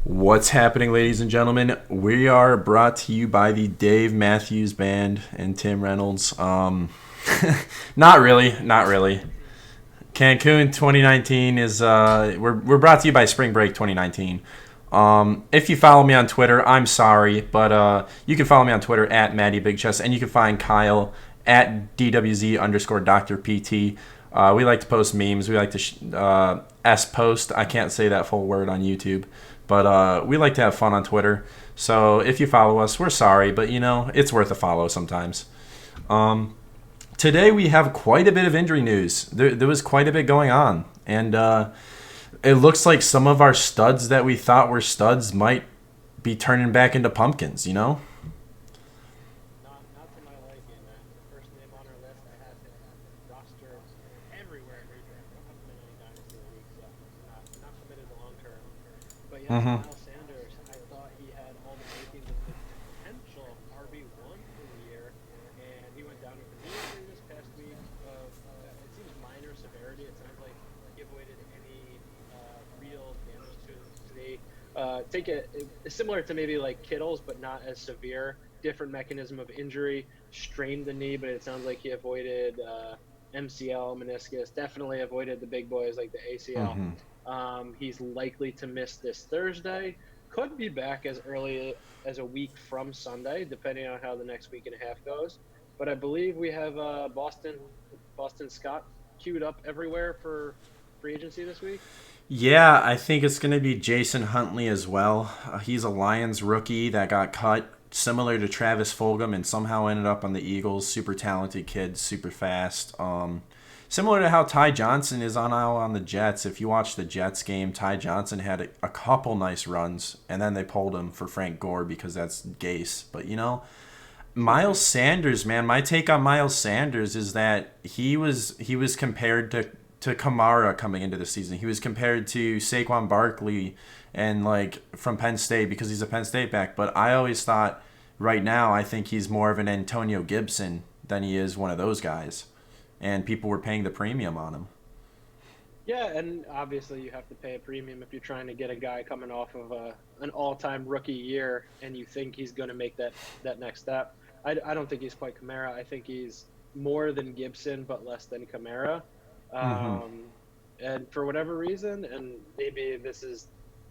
What's happening, ladies and gentlemen? We are brought to you by the Dave Matthews Band and Tim Reynolds. Not really, not really. Cancun 2019 is we're brought to you by Spring Break 2019. If you follow me on Twitter, I'm sorry, but you can follow me on Twitter at MattyBigChest, and you can find Kyle at DWZ underscore Dr. PT. We like to post memes. We like to S post. I can't say that full word on YouTube, but we like to have fun on Twitter. So if you follow us, we're sorry, but it's worth a follow sometimes. Today we have quite a bit of injury news. There was quite a bit going on, and it looks like some of our studs that we thought were studs might be turning back into pumpkins. Not to my liking, man. The first name on our list, I have him rostered everywhere in redraft. I don't have him in any dynasty leagues, so not committed to long term. But yeah, Mm-hmm. Miles Sanders, I thought he had all the makings of the potential RB1 for the year, and he went down with a knee injury this past week. It seems minor severity. It sounds like he avoided any real damage to his knee. Think it's similar to maybe like Kittle's, but not as severe. Different mechanism of injury, strained the knee, but it sounds like he avoided MCL, meniscus. Definitely avoided the big boys like the ACL. Mm-hmm. He's likely to miss this Thursday. Could be back as early as a week from Sunday, depending on how the next week and a half goes. But I believe we have Boston Scott queued up everywhere for free agency this week. Yeah, I think it's going to be Jason Huntley as well. He's a Lions rookie that got cut, similar to Travis Fulgham, and somehow ended up on the Eagles. Super talented kid, super fast. Similar to how Ty Johnson is on now on the Jets. If you watch the Jets game, Ty Johnson had a couple nice runs, and then they pulled him for Frank Gore because that's Gase. But Miles Sanders, man, my take on Miles Sanders is that he was compared to Kamara coming into the season. He was compared to Saquon Barkley and like from Penn State because he's a Penn State back. But I always thought right now I think he's more of an Antonio Gibson than he is one of those guys. And people were paying the premium on him. Yeah, and obviously you have to pay a premium if you're trying to get a guy coming off of an all-time rookie year, and you think he's going to make that next step. I don't think he's quite Kamara. I think he's more than Gibson, but less than Kamara. Mm-hmm. Um, and for whatever reason, and maybe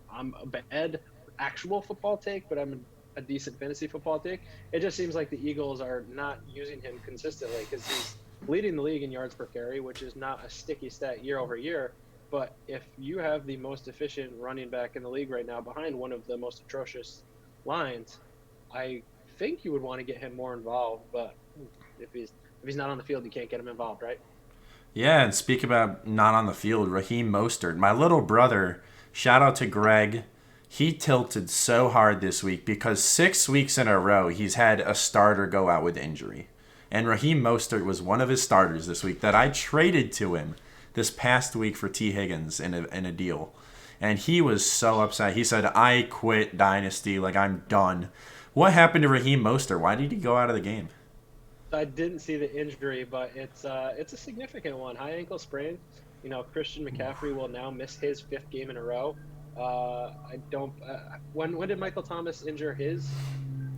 I'm a bad actual football take, but I'm a decent fantasy football take. It just seems like the Eagles are not using him consistently because he's leading the league in yards per carry, which is not a sticky stat year over year. But if you have the most efficient running back in the league right now behind one of the most atrocious lines, I think you would want to get him more involved. But if he's not on the field, you can't get him involved, right? Yeah, and speak about not on the field, Raheem Mostert. My little brother, shout out to Greg. He tilted so hard this week because 6 weeks in a row he's had a starter go out with injury. And Raheem Mostert was one of his starters this week that I traded to him this past week for T. Higgins in a deal. And he was so upset. He said, I quit Dynasty. Like, I'm done. What happened to Raheem Mostert? Why did he go out of the game? I didn't see the injury, but it's a significant one. High ankle sprain. Christian McCaffrey will now miss his fifth game in a row. I don't. When did Michael Thomas injure his?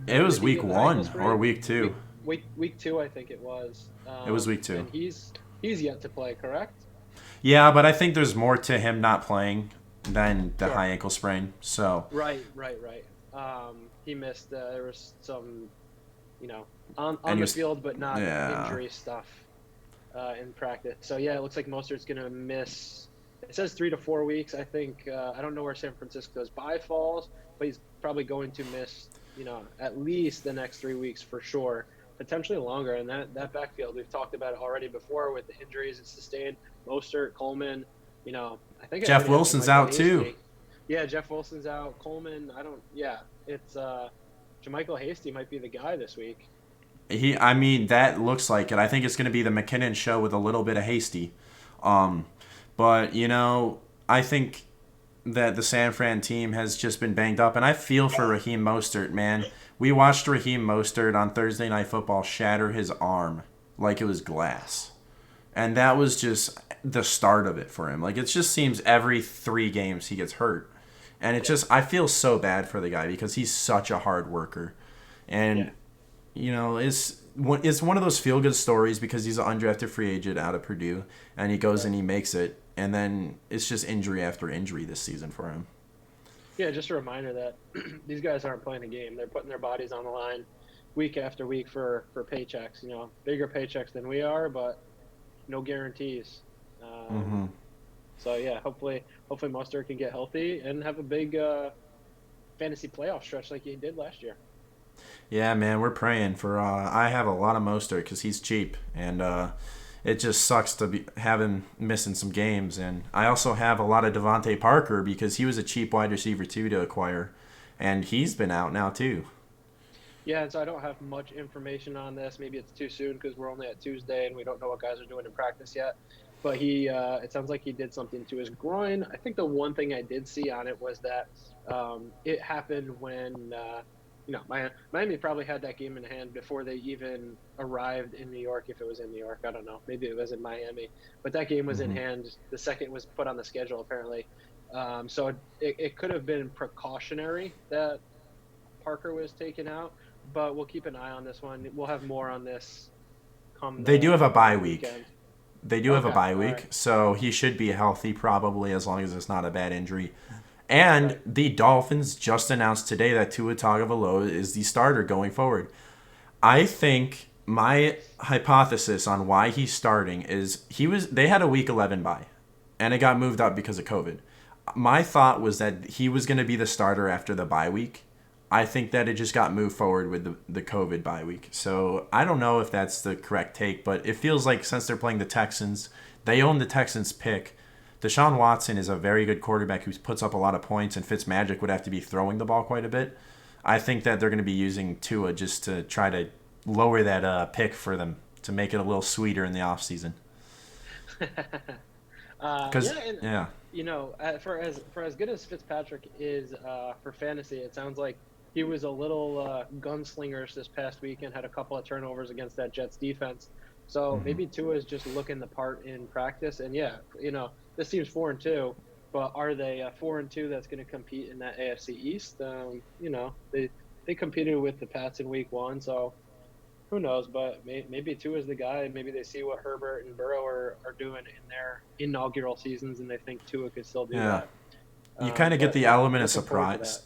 It When was did he week get the ankle one or sprain? week two. Week two, I think it was. It was week two. And he's yet to play, correct? Yeah, but I think there's more to him not playing than the Sure. high ankle sprain. So, Right. He missed. There was some, you know, on and on he the was, field, but not yeah, injury stuff in practice. So yeah, it looks like Mostert's gonna miss. It says 3 to 4 weeks. I think I don't know where San Francisco's bye falls, but he's probably going to miss, at least the next 3 weeks for sure, potentially longer. And that backfield we've talked about it already before with the injuries it's sustained. Mostert, Coleman. I think I Jeff already have Wilson's Jermichael out too. Hasty. Yeah, Jeff Wilson's out. Coleman, I don't. Yeah, it's Jermichael Hasty might be the guy this week. I mean, that looks like it. I think it's going to be the McKinnon show with a little bit of hasty. Um, but I think that the San Fran team has just been banged up, and I feel for Raheem Mostert, man. We watched Raheem Mostert on Thursday Night Football shatter his arm like it was glass. And that was just the start of it for him. Like, it just seems every 3 games he gets hurt. And it just, I feel so bad for the guy because he's such a hard worker. And, Yeah. it's one of those feel good stories because he's an undrafted free agent out of Purdue and he goes Right. and he makes it. And then it's just injury after injury this season for him. Yeah, just a reminder that these guys aren't playing a game. They're putting their bodies on the line week after week for paychecks. Bigger paychecks than we are, but no guarantees. Mm-hmm. So yeah, hopefully Mustard can get healthy and have a big fantasy playoff stretch like he did last year. Yeah, man, we're praying for. I have a lot of Mostert because he's cheap, and it just sucks to have him missing some games. And I also have a lot of Devontae Parker because he was a cheap wide receiver too to acquire, and he's been out now too. Yeah, and so I don't have much information on this. Maybe it's too soon because we're only at Tuesday and we don't know what guys are doing in practice yet. But it sounds like he did something to his groin. I think the one thing I did see on it was that it happened when Miami probably had that game in hand before they even arrived in New York. If it was in New York, I don't know. Maybe it was in Miami, but that game was in Mm-hmm. hand. The second was put on the schedule apparently. So it could have been precautionary that Parker was taken out, but we'll keep an eye on this one. We'll have more on this come They do have a come bye the week. weekend. They do have a Okay, bye all week, right, so he should be healthy probably as long as it's not a bad injury. And right. the Dolphins just announced today that Tua Tagovailoa is the starter going forward. I think my hypothesis on why he's starting is they had a week 11 bye and it got moved up because of COVID. My thought was that he was going to be the starter after the bye week. I think that it just got moved forward with the COVID bye week. So I don't know if that's the correct take, but it feels like since they're playing the Texans, they own the Texans pick. Deshaun Watson is a very good quarterback who puts up a lot of points, and Fitzmagic would have to be throwing the ball quite a bit. I think that they're going to be using Tua just to try to lower that pick for them to make it a little sweeter in the offseason. Because, Yeah, and yeah. for as good as Fitzpatrick is for fantasy, it sounds like he was a little gunslingers this past weekend. Had a couple of turnovers against that Jets defense. So Hmm. maybe Tua is just looking the part in practice. And yeah, this team's 4-2, but are they 4-2 that's going to compete in that AFC East? They competed with the Pats in Week 1, so who knows? But maybe Tua is the guy. Maybe they see what Herbert and Burrow are doing in their inaugural seasons, and they think Tua could still do Yeah. that. You kind of get But the yeah, element of looking forward to that. surprise.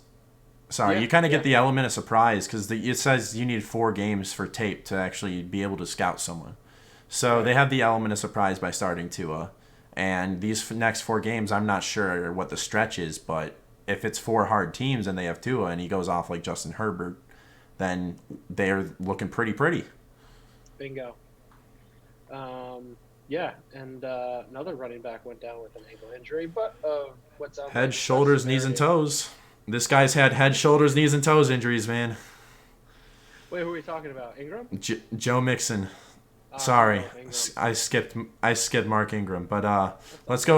Sorry, Yeah, you kind of get yeah, the element of surprise because it says you need 4 games for tape to actually be able to scout someone. So right. they have the element of surprise by starting Tua. And these next 4 games, I'm not sure what the stretch is, but if it's 4 hard teams and they have Tua and he goes off like Justin Herbert, then they're looking pretty. Bingo. Yeah, and another running back went down with an ankle injury, but what sounds Head, like less shoulders, knees, and severity. toes. This guy's had head, shoulders, knees, and toes injuries, man. Wait, who are we talking about? Ingram? Joe Mixon. Sorry, Oh, Ingram. I skipped Mark Ingram, but That's let's okay.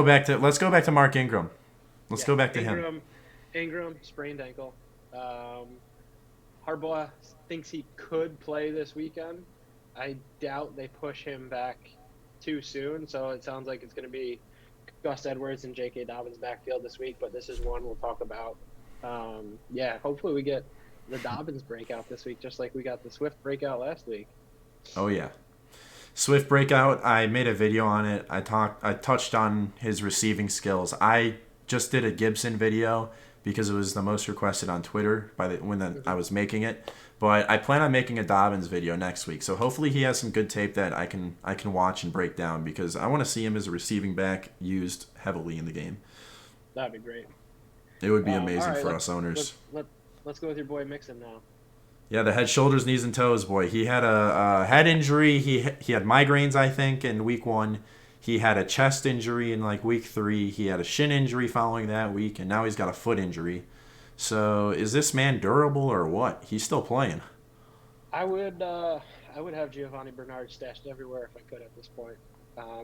go back to Mark Ingram. Let's Yeah, go back to him. Ingram sprained ankle. Harbaugh thinks he could play this weekend. I doubt they push him back too soon, so it sounds like it's going to be Gus Edwards and J.K. Dobbins backfield this week, but this is one we'll talk about. Yeah, hopefully we get the Dobbins breakout this week, just like we got the Swift breakout last week. Oh yeah, Swift breakout. I made a video on it. I touched on his receiving skills. I just did a Gibson video because it was the most requested on Twitter I was making it. But I plan on making a Dobbins video next week. So hopefully he has some good tape that I can watch and break down because I want to see him as a receiving back used heavily in the game. That'd be great. It would be All amazing right, for us let's owners. let let's go with your boy Mixon now. Yeah, the head, shoulders, knees, and toes boy. He had a head injury. He had migraines, I think, in week 1. He had a chest injury in like week 3. He had a shin injury following that week, and now he's got a foot injury. So is this man durable or what? He's still playing. I would have Giovanni Bernard stashed everywhere if I could at this point.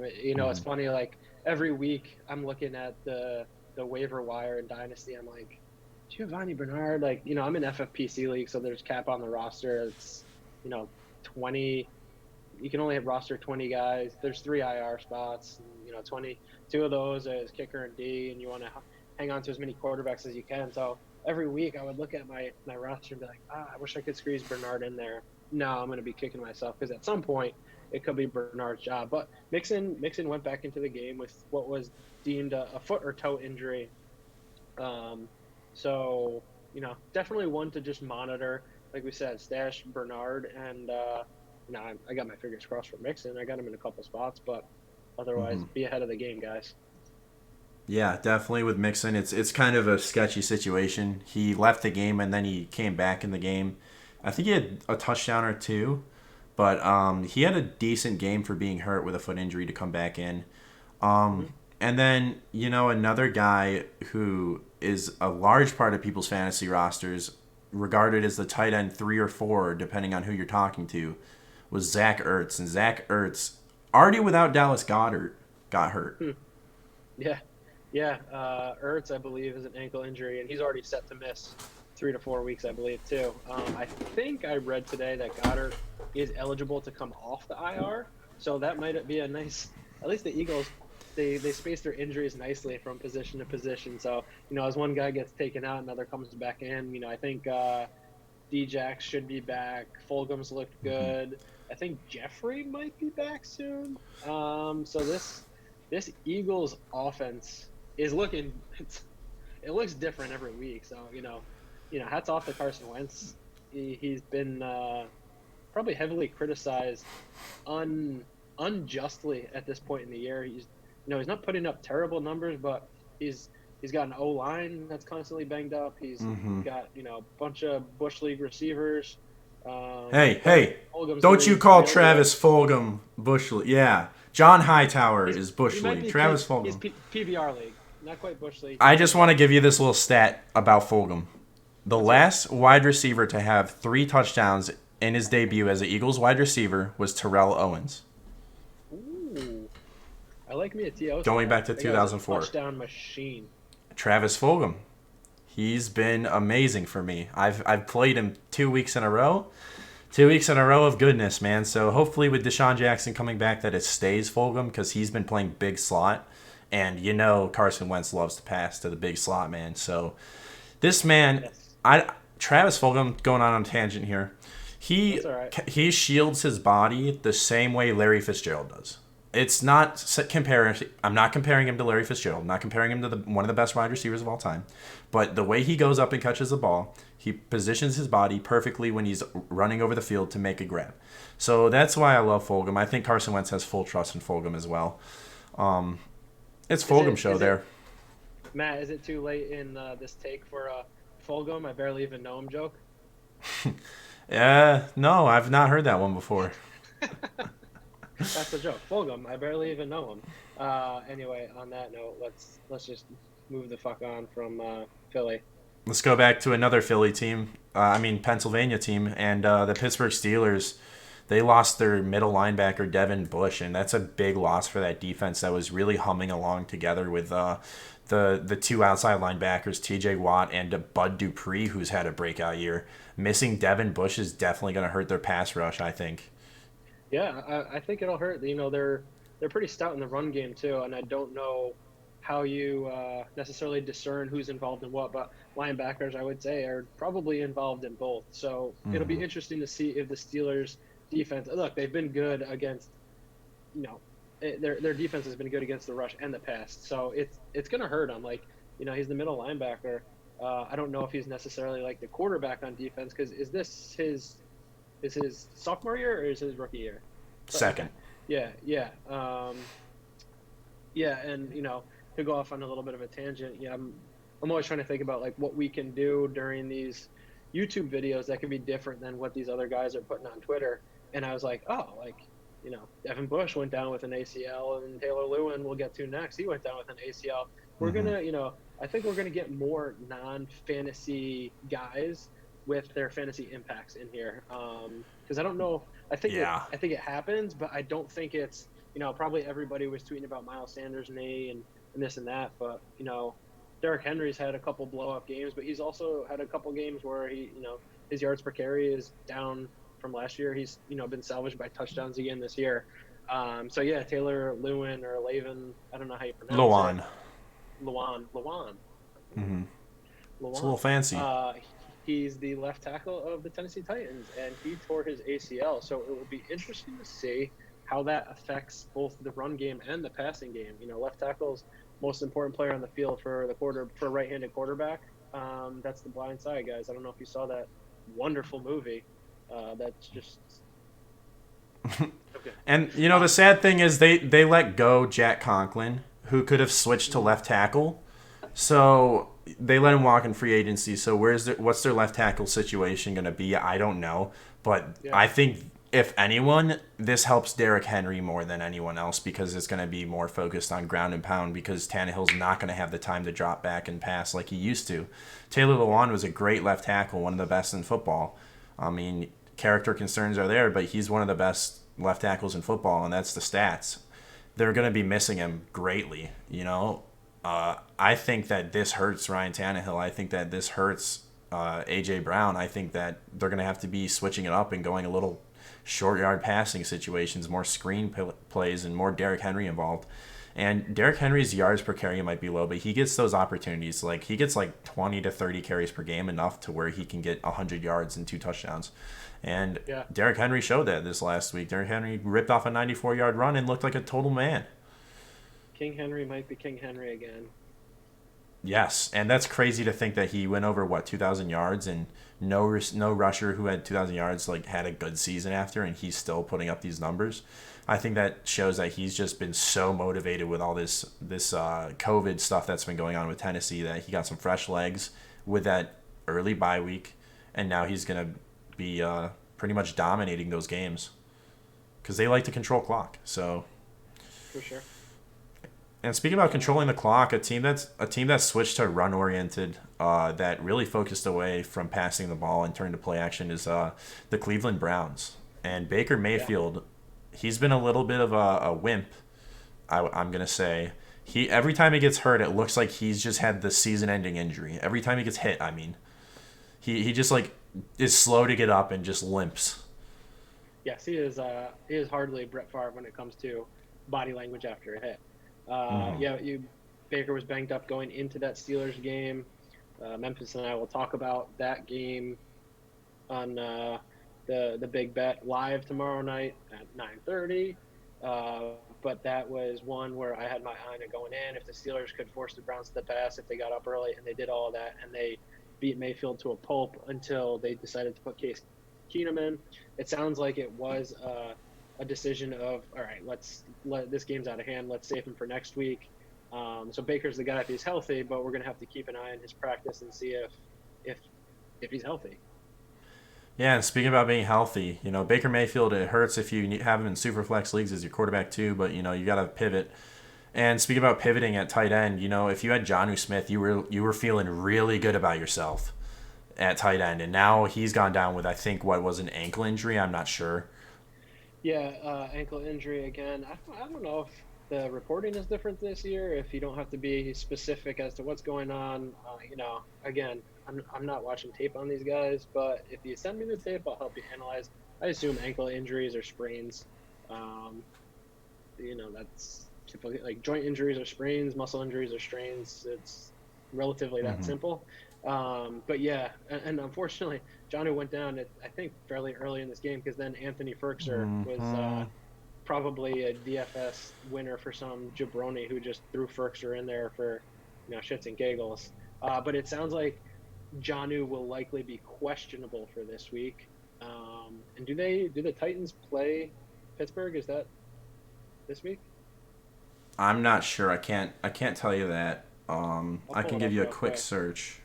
It's funny. Like every week, I'm looking at the waiver wire in Dynasty. I'm like, Giovanni Bernard. Like I'm in FFPC league, so there's cap on the roster. It's 20. You can only have roster 20 guys. There's 3 IR spots. 22 of those as kicker and D, and you want to hang on to as many quarterbacks as you can. So every week I would look at my roster and be like, I wish I could squeeze Bernard in there. No, I'm going to be kicking myself because at some point it could be Bernard's job. But Mixon went back into the game with what was deemed a foot or toe injury. Um, so definitely one to just monitor. Like we said, stash Bernard, and I got my fingers crossed for Mixon. I got him in a couple spots, but otherwise, be ahead of the game, guys. Yeah, definitely with Mixon, it's kind of a sketchy situation. He left the game and then he came back in the game. I think he had a touchdown or two, but he had a decent game for being hurt with a foot injury to come back in. Mm-hmm. And then, another guy who is a large part of people's fantasy rosters, regarded as the tight end 3 or 4, depending on who you're talking to, was Zach Ertz. And Zach Ertz, already without Dallas Goedert, got hurt. Yeah, yeah. Ertz, I believe, is an ankle injury, and he's already set to miss 3 to 4 weeks, I believe, too. I think I read today that Goddard is eligible to come off the IR, so that might be a nice. At least the Eagles, they space their injuries nicely from position to position. So as one guy gets taken out, another comes back in. I think D-Jax should be back. Fulgham's looked good. I think Jeffrey might be back soon. So this Eagles offense is looking. It looks different every week. So hats off to Carson Wentz. He's been probably heavily criticized, unjustly at this point in the year. He's not putting up terrible numbers, but he's got an O-line that's constantly banged up. He's got a bunch of Bush League receivers. Hey! Don't you call Travis Fulgham Bush League? Yeah, John Hightower is Bush League. Travis Fulgham. He's PBR League, not quite Bush League. I just want to give you this little stat about Fulgham. The last wide receiver to have 3 touchdowns in his debut as an Eagles wide receiver was Terrell Owens. Ooh, I like me a T.O. Going back to 2004. Touchdown machine. Travis Fulgham. He's been amazing for me. I've played him 2 weeks in a row. 2 weeks in a row of goodness, man. So hopefully with Deshaun Jackson coming back that it stays Fulgham because he's been playing big slot. And Carson Wentz loves to pass to the big slot, man. So this man, Travis Fulgham, going on a tangent here, he shields his body the same way Larry Fitzgerald does. It's not comparing. I'm not comparing him to Larry Fitzgerald. I'm not comparing him to one of the best wide receivers of all time. But the way he goes up and catches the ball, he positions his body perfectly when he's running over the field to make a grab. So that's why I love Fulgham. I think Carson Wentz has full trust in Fulgham as well. It's Fulgham show there. Matt, is it too late in this take for a Fulgham? I barely even know him joke. No, I've not heard that one before. That's the joke. Fulgham, I barely even know him. Anyway, on that note, let's just move the fuck on from Philly. Let's go back to another Philly team. Pennsylvania team, and the Pittsburgh Steelers. They lost their middle linebacker Devin Bush, and that's a big loss for that defense that was really humming along together with the 2 outside linebackers, T.J. Watt and Bud Dupree, who's had a breakout year. Missing Devin Bush is definitely going to hurt their pass rush, I think. Yeah, I think it'll hurt. They're pretty stout in the run game too, and I don't know how you necessarily discern who's involved in what, but linebackers, I would say, are probably involved in both. So it'll be interesting to see if the Steelers' defense. Look, they've been good against, their defense has been good against the rush and the pass. So it's gonna hurt him. He's the middle linebacker. I don't know if he's necessarily like the quarterback on defense because is this his sophomore year or is his rookie year? Second. Yeah. And to go off on a little bit of a tangent, I'm always trying to think about like what we can do during these YouTube videos that can be different than what these other guys are putting on Twitter. And I was like, Devin Bush went down with an ACL, and Taylor Lewin we'll get to next. He went down with an ACL. We're gonna, I think we're gonna get more non-fantasy guys with their fantasy impacts in here. Because I don't know. I think it happens, but I don't think it's probably everybody was tweeting about Miles Sanders' knee and this and that, but Derrick Henry's had a couple blow-up games, but he's also had a couple games where he his yards per carry is down from last year. He's been salvaged by touchdowns again this year. Taylor Lewin or Lavin, I don't know how you pronounce it. Lewan. Mm-hmm. It's a little Lawan. fancy. Uh, he's the left tackle of the Tennessee Titans, and he tore his ACL. So it will be interesting to see how that affects both the run game and the passing game. Left tackle's most important player on the field for a right-handed quarterback. That's The Blind Side, guys. I don't know if you saw that wonderful movie. That's just okay. And the sad thing is they let go Jack Conklin, who could have switched to left tackle. So they let him walk in free agency. So what's their left tackle situation going to be? I don't know, but Yeah. I think if anyone, this helps Derrick Henry more than anyone else because it's going to be more focused on ground and pound because Tannehill's not going to have the time to drop back and pass like he used to. Taylor Lewan was a great left tackle, one of the best in football. I mean, character concerns are there, but he's one of the best left tackles in football, and that's the stats. They're going to be missing him greatly, I think that this hurts Ryan Tannehill. I think that this hurts A.J. Brown. I think that they're going to have to be switching it up and going a little short yard passing situations, more screen plays, and more Derrick Henry involved. And Derrick Henry's yards per carry might be low, but he gets those opportunities. Like he gets like 20 to 30 carries per game, enough to where he can get 100 yards and 2 touchdowns. And Yeah. Derrick Henry showed that this last week. Derrick Henry ripped off a 94-yard run and looked like a total man. King Henry might be King Henry again. Yes, and that's crazy to think that he went over 2,000 yards and no rusher who had 2,000 yards had a good season after, and he's still putting up these numbers. I think that shows that he's just been so motivated with all this COVID stuff that's been going on with Tennessee that he got some fresh legs with that early bye week, and now he's gonna be pretty much dominating those games because they like to control clock. So For sure. And speaking about controlling the clock, a team that switched to run oriented, that really focused away from passing the ball and turned to play action is the Cleveland Browns. And Baker Mayfield, he's been a little bit of a wimp. I'm gonna say every time he gets hurt, it looks like he's just had the season-ending injury. Every time he gets hit, I mean, he just is slow to get up and just limps. Yes, he is. He is hardly Brett Favre when it comes to body language after a hit. Baker was banged up going into that Steelers game. Memphis and I will talk about that game on the Big Bet live tomorrow night at 9:30. But that was one where I had my eye on it going in. If the Steelers could force the Browns to the pass, if they got up early and they did all of that, and they beat Mayfield to a pulp until they decided to put Case Keenum in. It sounds like it was a decision of, all right, this game's out of hand. Let's save him for next week. So Baker's the guy if he's healthy, but we're going to have to keep an eye on his practice and see if he's healthy. Yeah, and speaking about being healthy, Baker Mayfield, it hurts if you have him in Superflex leagues as your quarterback too, but, you got to pivot. And speaking about pivoting at tight end, if you had Jonnu Smith, you were feeling really good about yourself at tight end, and now he's gone down with, I think, what was an ankle injury. I'm not sure. Yeah, ankle injury again. I don't know if the reporting is different this year, if you don't have to be specific as to what's going on. Again, I'm not watching tape on these guys, but if you send me the tape, I'll help you analyze. I assume ankle injuries or sprains. That's typically like joint injuries or sprains, muscle injuries or strains. It's relatively that simple. But yeah, and unfortunately, Jonnu went down, I think, fairly early in this game because then Anthony Firkser was probably a DFS winner for some jabroni who just threw Firkser in there for shits and giggles. But it sounds like Jonnu will likely be questionable for this week. And do the Titans play Pittsburgh? Is that this week? I'm not sure. I can't tell you that. I can give you a quick search.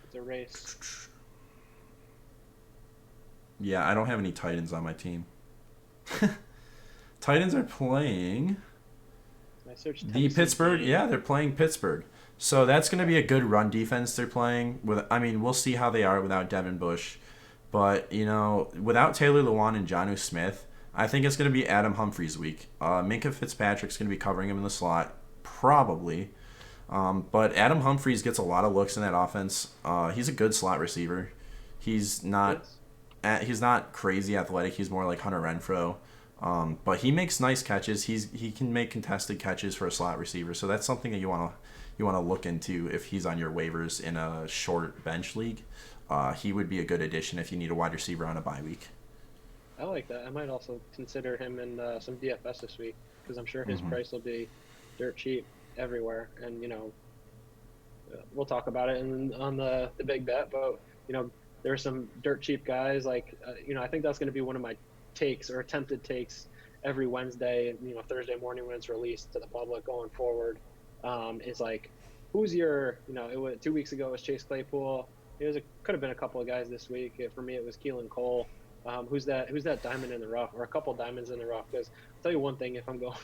It's a race. Yeah, I don't have any Titans on my team. Titans are playing the Pittsburgh. Yeah, they're playing Pittsburgh. So that's going to be a good run defense they're playing. We'll see how they are without Devin Bush. But, without Taylor Lewan and Jonnu Smith, I think it's going to be Adam Humphries' week. Minkah Fitzpatrick's going to be covering him in the slot, probably. But Adam Humphries gets a lot of looks in that offense. He's a good slot receiver. He's not crazy athletic. He's more like Hunter Renfrow. But he makes nice catches. He can make contested catches for a slot receiver. So that's something that you want you want to look into if he's on your waivers in a short bench league, he would be a good addition if you need a wide receiver on a bye week. I like that. I might also consider him in some DFS this week because I'm sure his price will be dirt cheap everywhere. And we'll talk about it on the big bet. But there are some dirt cheap guys like I think that's going to be one of my takes or attempted takes every Wednesday. Thursday morning when it's released to the public going forward. Is like, who's your it was 2 weeks ago it was Chase Claypool. Could have been a couple of guys this week. For me, it was Keelan Cole. Who's that diamond in the rough, or a couple diamonds in the rough? Because I'll tell you one thing: if I'm going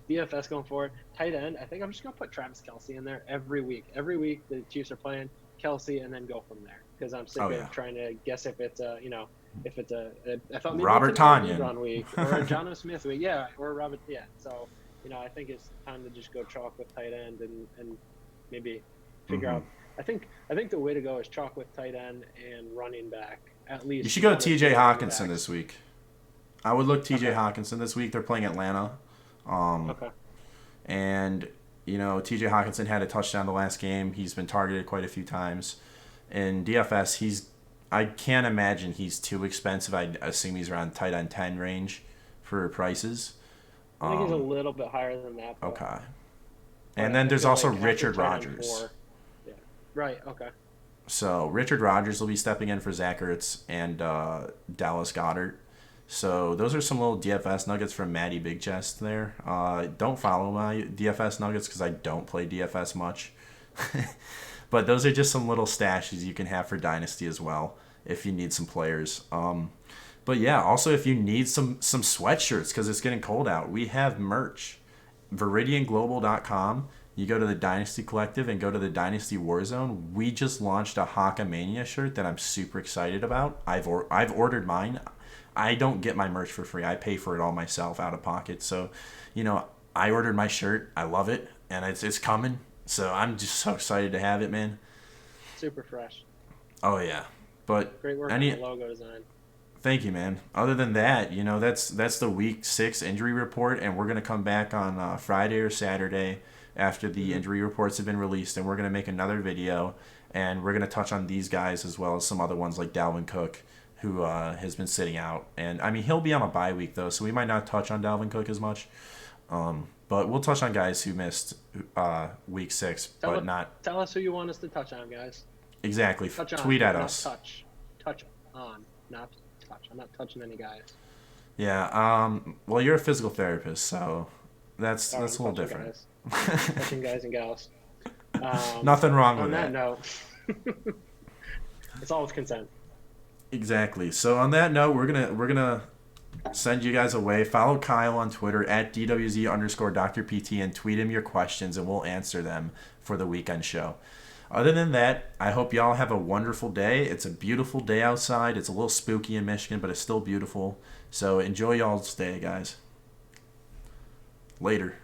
DFS going forward, tight end, I think I'm just gonna put Travis Kelce in there every week. Every week the Chiefs are playing Kelce, and then go from there. Because I'm sick of trying to guess if it's I thought maybe Robert it's Tonyan week or a Jonnu Smith week, or Robert, So I think it's time to just go chalk with tight end and maybe figure out. I think the way to go is chalk with tight end and running back. At least you should go T.J. Hawkinson this week. I would look T.J. Hawkinson this week. They're playing Atlanta. And, T.J. Hawkinson had a touchdown the last game. He's been targeted quite a few times. In DFS, I can't imagine he's too expensive. I assume he's around tight end 10 range for prices. I think he's a little bit higher than that. Okay. And then there's also Richard Rodgers. Yeah. Right, okay. So Richard Rodgers will be stepping in for Zach Ertz and Dallas Goedert. So those are some little DFS nuggets from MattyBigChest there. Don't follow my DFS nuggets because I don't play DFS much. But those are just some little stashes you can have for Dynasty as well if you need some players. But yeah, also if you need some sweatshirts because it's getting cold out, we have merch. ViridianGlobal.com. You go to the Dynasty Collective and go to the Dynasty Warzone. We just launched a Hawkamania shirt that I'm super excited about. I've ordered mine. I don't get my merch for free. I pay for it all myself out of pocket. So, I ordered my shirt. I love it, and it's coming. So I'm just so excited to have it, man. Super fresh. Oh yeah, but great work on the logo design. Thank you, man. Other than that, that's the week 6 injury report, and we're gonna come back on Friday or Saturday after the injury reports have been released, and we're going to make another video, and we're going to touch on these guys as well as some other ones like Dalvin Cook, who has been sitting out. And, he'll be on a bye week, though, so we might not touch on Dalvin Cook as much. But we'll touch on guys who missed week 6, Tell us who you want us to touch on, guys. Exactly. Tweet at us. Touch on, not touch. I'm not touching any guys. Yeah, well, you're a physical therapist, so that's a little different. Guys. Touching guys and gals. Nothing wrong with that. On that note, it's all with consent. Exactly. So on that note, we're gonna send you guys away. Follow Kyle on Twitter at DWZ_DrPT and tweet him your questions, and we'll answer them for the weekend show. Other than that, I hope y'all have a wonderful day. It's a beautiful day outside. It's a little spooky in Michigan, but it's still beautiful. So enjoy y'all's day, guys. Later.